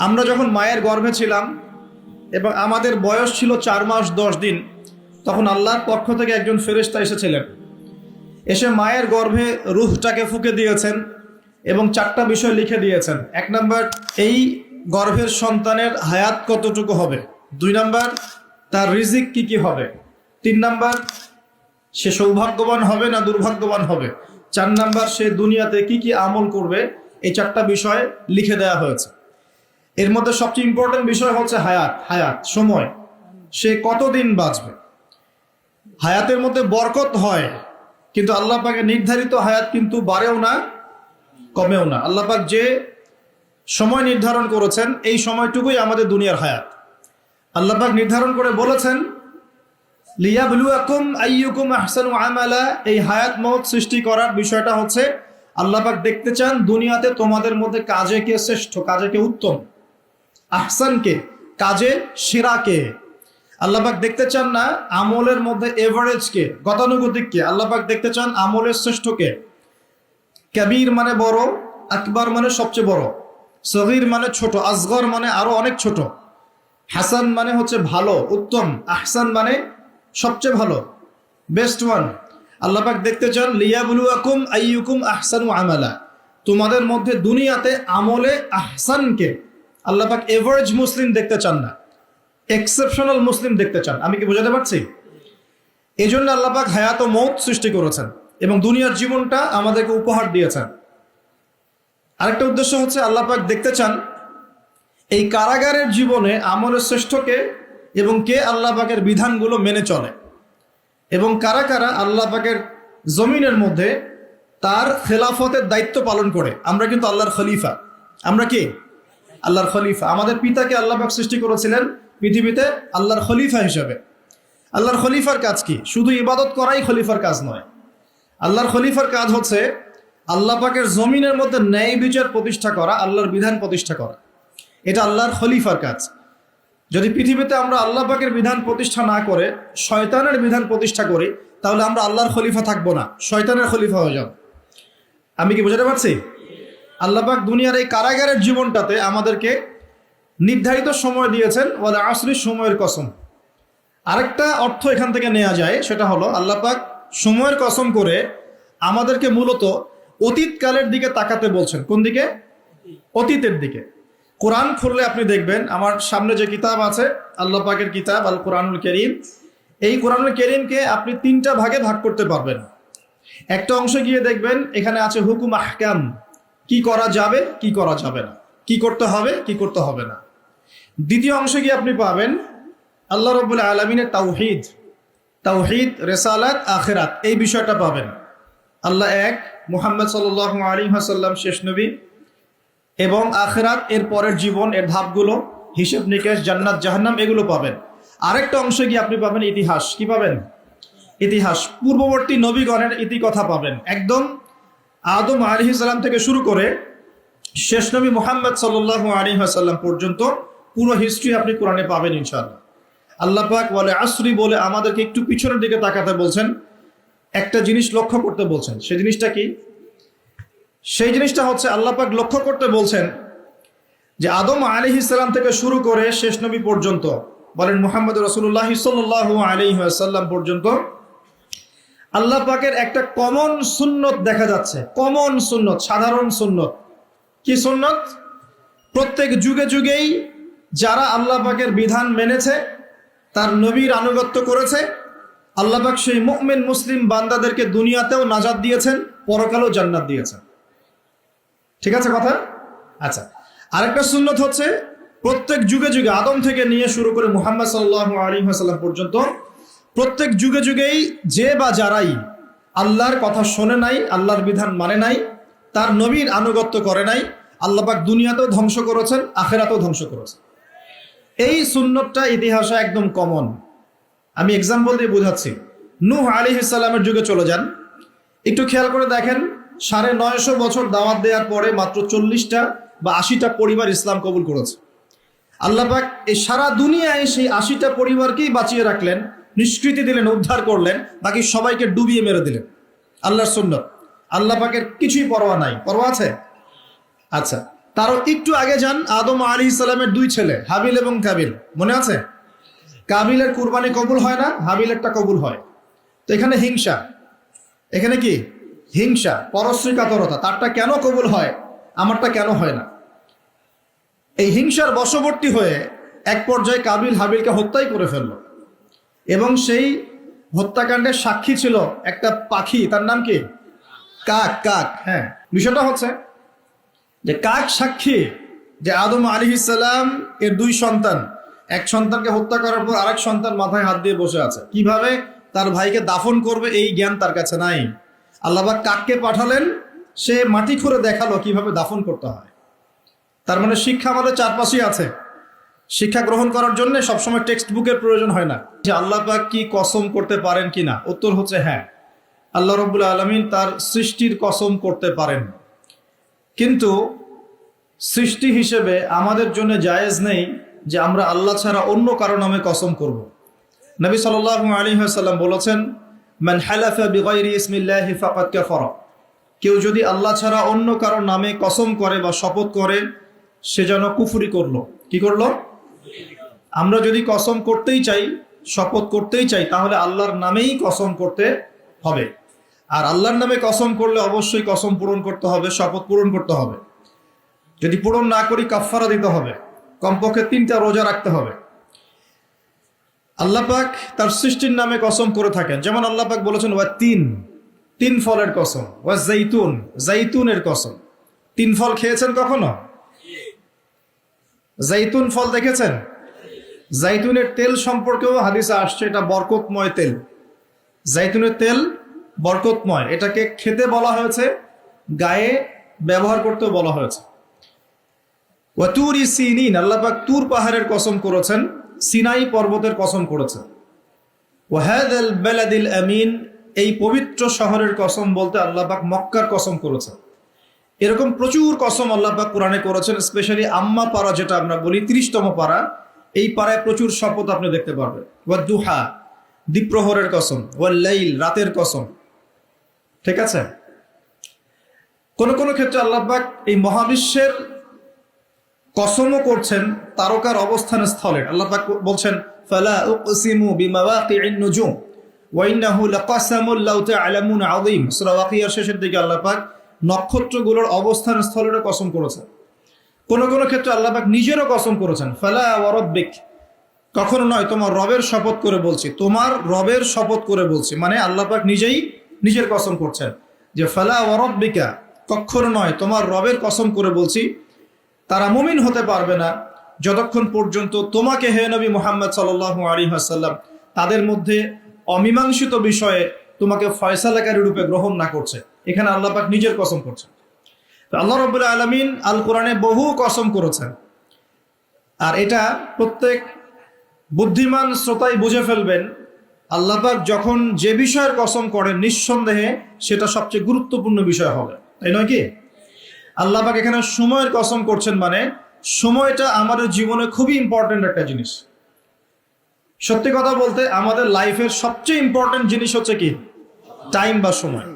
আমরা যখন মায়ের গর্ভে ছিলাম এবং আমাদের বয়স ছিল 4 মাস 10 দিন, তখন আল্লাহর পক্ষ থেকে একজন ফেরেশতা এসেছিলেন। এসে মায়ের গর্ভে রূহটাকে ফুঁকে দিয়েছেন এবং 4টা বিষয় লিখে দিয়েছেন। 1 নাম্বার, এই গর্ভের সন্তানের হায়াত কতটুকু হবে। 2 নাম্বার, তার রিজিক কি কি হবে। 3 নাম্বার, সে সৌভাগ্যবান হবে না দুর্ভাগ্যবান হবে। 4 নাম্বার, সে দুনিয়াতে কি কি আমল করবে। এই 4টা বিষয় লিখে দেওয়া হয়েছে। এর মধ্যে সবচেয়ে ইম্পর্টেন্ট বিষয় হচ্ছে হায়াত সময়, সে কতদিন বাঁচবে। হায়াতের মধ্যে বরকত হয়, কিন্তু আল্লাহ পাকের নির্ধারিত হায়াত কিন্তু বাড়েও না কমেও না। আল্লাহ পাক যে সময় নির্ধারণ করেছেন, এই সময়টুকুই আমাদের দুনিয়ার হায়াত। আল্লাহ পাক নির্ধারণ করে বলেছেন, লিয়াবলুয়াকুম আইয়ুকুম আহসানু আমালা। এই হায়াত মওত সৃষ্টি করার বিষয়টা হচ্ছে আল্লাহ পাক দেখতে চান দুনিয়াতে তোমাদের মধ্যে কাজে কে শ্রেষ্ঠ, কাজে কে উত্তম, আহসান কে, কাজে সেরা কে। আল্লাহ পাক দেখতে চান না আমলের মধ্যে এভারেজ কে, গতানুগতিক কে। আল্লাহ পাক দেখতে চান আমলের শ্রেষ্ঠ কে। কাবীর মানে বড়, আকবার মানে সবচেয়ে বড়, সগীর মানে ছোট, আসগর মানে আরো অনেক ছোট, হাসান মানে হচ্ছে ভালো উত্তম, আহসান মানে সবচেয়ে ভালো, বেস্ট ওয়ান। আল্লাহ পাক দেখতে চান লিয়াবলুয়াকুম আইয়ুকুম আহসানু আমালা, তোমাদের মধ্যে দুনিয়াতে আমলে আহসানকে। আল্লাহ পাক এভারেজ মুসলিম দেখতে চান না, এক্সেপশনাল মুসলিম দেখতে চান। আমি কি বোঝাতে পারছি? এই জন্য আল্লাহ পাক হায়াত ও মৌত সৃষ্টি করেছেন এবং দুনিয়ার জীবনটা আমাদেরকে উপহার দিয়েছেন। আরেকটা উদ্দেশ্য হচ্ছে আল্লাহ পাক দেখতে চান এই কারাগারের জীবনে আমলের শ্রেষ্ঠকে এবং কে আল্লাহ পাকের বিধানগুলো মেনে চলে, এবং কারা কারা আল্লাহ পাকের জমিনের মধ্যে তার খেলাফতের দায়িত্ব পালন করে। আমরা কিন্তু আল্লাহর খলিফা। আমরা কি আল্লাহর খলিফা। আমাদের পিতাকে আল্লাহ পাক সৃষ্টি করেছিলেন পৃথিবীতে আল্লাহর খলিফা হিসেবে। আল্লাহর খলিফার কাজ কি? শুধু ইবাদত করাই খলিফার কাজ নয়। আল্লাহর খলিফার কাজ হচ্ছে আল্লাহ পাকের জমিনের মধ্যে ন্যায় বিচার প্রতিষ্ঠা করা, আল্লাহর বিধান প্রতিষ্ঠা করা। এটা আল্লাহর খলিফার কাজ। যদি পৃথিবীতে আমরা আল্লাহ পাকের বিধান প্রতিষ্ঠা না করে শয়তানের বিধান প্রতিষ্ঠা করি, তাহলে আমরা আল্লাহর খলিফা থাকবো না, শয়তানের খলিফা হয়ে যাব। আমি কি বোঝাতে পারছি? আল্লাহ পাক দুনিয়ার এই কারাগারের জীবনটাতে আমাদেরকে নির্ধারিত সময় দিয়েছেন, ওয়াল আসরি, সময়ের কসম। আরেকটা অর্থ এখান থেকে নেওয়া যায়, সেটা হলো আল্লাহ পাক সময়ের কসম করে আমাদেরকে মূলত অতীতকালের দিকে তাকাতে বলছেন। কোন দিকে? অতীতের দিকে। কোরআন খুললে আপনি দেখবেন, আমার সামনে যে কিতাব আছে আল্লাহ পাকের কিতাব আল কোরআনুল কারীম, এই কোরআনুল কারীমকে আপনি 3টা ভাগে ভাগ করতে পারবেন। একটা অংশে গিয়ে দেখবেন এখানে আছে হুকুম আহকাম, কি করা যাবে কি করা যাবে না, কি করতে হবে কি করতে হবে না। দ্বিতীয় অংশে গিয়ে আপনি পাবেন আল্লাহ রাব্বুল আলামিনের তাওহীদ, রিসালাত, আখিরাত, এই বিষয়টা পাবেন। আল্লাহ এক, মুহাম্মদ সাল্লাল্লাহু আলাইহি ওয়াসাল্লাম শেষ নবী, এবং আখিরাত, এর পরের জীবন, এর ধাপগুলো, হিসেব নিকেশ, জান্নাত জাহান্নাম, এগুলো পাবেন। আরেকটা অংশে গিয়ে আপনি পাবেন ইতিহাস। কি পাবেন? ইতিহাস, পূর্ববর্তী নবীগণের ইতিকথা পাবেন। একদম আদম আলাইহিস সালাম থেকে শুরু করে শেষ নবী মুহাম্মদ সাল্লাল্লাহু আলাইহি ওয়াসাল্লাম পর্যন্ত পুরো হিস্ট্রি আপনি কোরআনে পাবেন ইনশাআল্লাহ। আল্লাহ পাক ওয়াল আসরি বলে আমাদেরকে একটু পিছনের দিকে তাকাতে বলছেন, একটা জিনিস লক্ষ্য করতে বলছেন। সেই জিনিসটা কি? সেই জিনিসটা হচ্ছে আল্লাহ পাক লক্ষ্য করতে বলছেন যে আদম আলাইহিস সালাম থেকে শুরু করে শেষ নবী পর্যন্ত, বলেন মুহাম্মদ রাসূলুল্লাহ সাল্লাল্লাহু আলাইহি ওয়াসাল্লাম পর্যন্ত, আল্লাহ পাকের একটা কমন সুন্নত দেখা যাচ্ছে। কমন সুন্নত, সাধারণ সুন্নত। কি সুন্নত? প্রত্যেক যুগে যুগেই যারা আল্লাহ পাকের বিধান মেনেছে, তার নবীর আনুগত্য করেছে, আল্লাহ পাক সেই মুমিন মুসলিম বান্দাদেরকে দুনিয়াতেও নাজাত দিয়েছেন, পরকালেও জান্নাত দিয়েছেন। ঠিক আছে কথা? আচ্ছা, আরেকটা সুন্নত হচ্ছে প্রত্যেক যুগে যুগে, আদম থেকে নিয়ে শুরু করে মুহাম্মদ সাল্লাল্লাহু আলাইহি ওয়াসাল্লাম পর্যন্ত, প্রত্যেক যুগে যুগেই যে বা যারাই আল্লাহর কথা শোনে নাই, আল্লাহর বিধান মানে নাই, তার নবীর আনুগত্য করে নাই, আল্লাহ পাক দুনিয়াতেও ধ্বংস করেছেন, আখিরাতেও ধ্বংস করেছেন। এই সুন্নতটা ইতিহাসে একদম কমন। আমি এক্সাম্পল দিয়ে বোঝাচ্ছি। নূহ আলাইহিস সালামের যুগে চলে যান, একটু খেয়াল করে দেখেন, 950 বছর দাওয়াত দেওয়ার পরে মাত্র 40টা বা 80টা পরিবার ইসলাম কবুল করেছে। আল্লাহ পাক এই সারা দুনিয়ায় সেই 80টা পরিবারকেই বাঁচিয়ে রাখলেন, নিষ্কৃতি দিলেন, উদ্ধার করলেন, বাকি সবাইকে ডুবিয়ে মেরে দিলেন। আল্লাহর সুন্নত। আল্লাহ পাকের কিছুই পরোয়া নাই। পরোয়া আছে? আচ্ছা, তারও একটু আগে যান, আদম আলাইহিস সালামের দুই ছেলে হাবিল এবং কাবিল, মনে আছে? কাবিলের কুরবানি কবুল হয় না, হাবিলেরটা কবুল হয়। তো এখানে হিংসা, এখানে কি হিংসা, পরশ্রী কাতরতা, তারটা কেন কবুল হয়, আমারটা কেন হয় না? এই হিংসার বশবর্তী হয়ে এক পর্যায়ে কাবিল হাবিলকে হত্যাই করে ফেলল, এবং সেই হত্যাকাণ্ডের সাক্ষী ছিল একটা পাখি, তার নাম কি? কাক। কাক, হ্যাঁ। বিষয়টা হচ্ছে যে কাক সাক্ষী যে আদম আলাইহিস সালাম এর দুই সন্তান, এক সন্তানকে হত্যা করার পর আরেক সন্তান মাথায় হাত দিয়ে বসে আছে, কিভাবে তার ভাইকে দাফন করবে এই জ্ঞান তার কাছে নাই। আল্লাহ পাক কাককে পাঠালেন, সে মাটি খুঁড়ে দেখালো কিভাবে দাফন করতে হয়। তার মানে শিক্ষা আমাদের চারপাশেই আছে। শিক্ষা গ্রহণ করার জন্য সবসময় টেক্সট বুকের প্রয়োজন হয় না। যে আল্লাহ পাক কি কসম করতে পারেন কিনা, উত্তর হচ্ছে হ্যাঁ, আল্লাহ রাব্বুল আলামিন তার সৃষ্টির কসম করতে পারেন, কিন্তু সৃষ্টি হিসেবে আমাদের জন্য জায়েজ নেই যে আমরা আল্লাহ ছাড়া অন্য কারো নামে কসম করব। নবী সাল্লাল্লাহু আলাইহি ওয়াসাল্লাম বলেছেন, মান হালাফা বিগাইরি ইসমিল্লাহি ফাকাদ কাফারা, কেউ যদি আল্লাহ ছাড়া অন্য কারো নামে কসম করে বা শপথ করে সে যেন কুফরি করলো। কি করলো? আমরা যদি কসম করতেই চাই, শপথ করতেই চাই, তাহলে আল্লাহর নামেই কসম করতে হবে। আর আল্লাহর নামে কসম করলে অবশ্যই কসম পূরণ করতে হবে, শপথ পূরণ করতে হবে। যদি পূরণ না করি কাফারা দিতে হবে, কমপক্ষে 3টা রোজা রাখতে হবে। আল্লাহ পাক তার সৃষ্টির নামে কসম করে থাকেন, যেমন আল্লাহ পাক বলেছেন ওয়া তিন ফলের কসম, ওয়া জাইতুনের কসম। 3 ফল খেয়েছেন কখনো? জাইতুন ফল দেখেছেন? জাইতুনের তেল সম্পর্কেও হাদিসে আসছে এটা বরকতময় তেল। জাইতুনের তেল বরকতময়, এটাকে খেতে বলা হয়েছে, গায়ে ব্যবহার করতেও বলা হয়েছে। ওয়া তুরি সিনিন, আল্লাহ পাক তুর পাহাড়ের কসম করেছেন, সিনাই পর্বতের কসম করেছেন। ওয়া হাযাল বালাদিল আমিন, এই পবিত্র শহরের কসম বলতে আল্লাহ পাক মক্কার কসম করেছেন। এরকম প্রচুর কসম আল্লাহ পাক কোরআনে করেছেন। স্পেশালি আম্মা পারা যেটা আমরা বলি, 30তম পারা, এই পারায় প্রচুর শপথ আপনি দেখতে পারবেন। ওয়া দুহা, দ্বিপ্রহরের কসম। ওয়াল লাইল, রাতের কসম। ঠিক আছে? কোন কোন ক্ষেত্রে আল্লাহ পাক এই মহাবিশ্বের কসমও করছেন তারকার অবস্থান স্থলে। আল্লাহ পাক বলছেন ফালা উকসিমু বিমাওয়াকিন নুজুম ওয়া ইন্নাহু লাকাসামুল লাউ তা'লামুন আযীম। সূরা ওয়াকিয়ার শেষের দিকে আল্লাহ পাক নক্ষত্রগুলোর অবস্থান স্থলের কসম করেছেন। কোন কোন ক্ষেত্রে আল্লাহ পাক নিজেরও কসম করেছেন, ফালা ওয়া রাব্বিক, কখনো নয় তোমার রবের শপথ করে বলছি, তোমার রবের শপথ করে বলছি, মানে আল্লাহ পাক নিজেই নিজের কসম করছেন যে ফালা ওয়া রাব্বিকা, কখনো নয় তোমার রবের কসম করে বলছি, তারা মুমিন হতে পারবে না যতক্ষণ পর্যন্ত তোমাকে হে নবী মুহাম্মদ সাল্লাল্লাহু আলাইহি ওয়াসাল্লাম তাদের মধ্যে অমীমাংসিত বিষয়ে তোমাকে ফয়সালাকারী রূপে গ্রহণ না করছে। এখানে আল্লাহ পাক নিজের কসম করছেন। তো আল্লাহ রাব্বুল আলামিন আল কোরআনে বহু কসম করেছেন, আর এটা প্রত্যেক বুদ্ধিমান শ্রোতাই বুঝে ফেলবেন। আল্লাহ পাক যখন যে বিষয়ের কসম করেন নিঃসন্দেহে সেটা সবচেয়ে গুরুত্বপূর্ণ বিষয় হবে, তাই নয় কি? আল্লাহ পাক এখানে সময়ের কসম করছেন, মানে সময়টা আমাদের জীবনে খুবই ইম্পর্টেন্ট একটা জিনিস। সত্যি কথা বলতে আমাদের লাইফের সবচেয়ে ইম্পর্টেন্ট জিনিস হচ্ছে কি? টাইম বা সময়।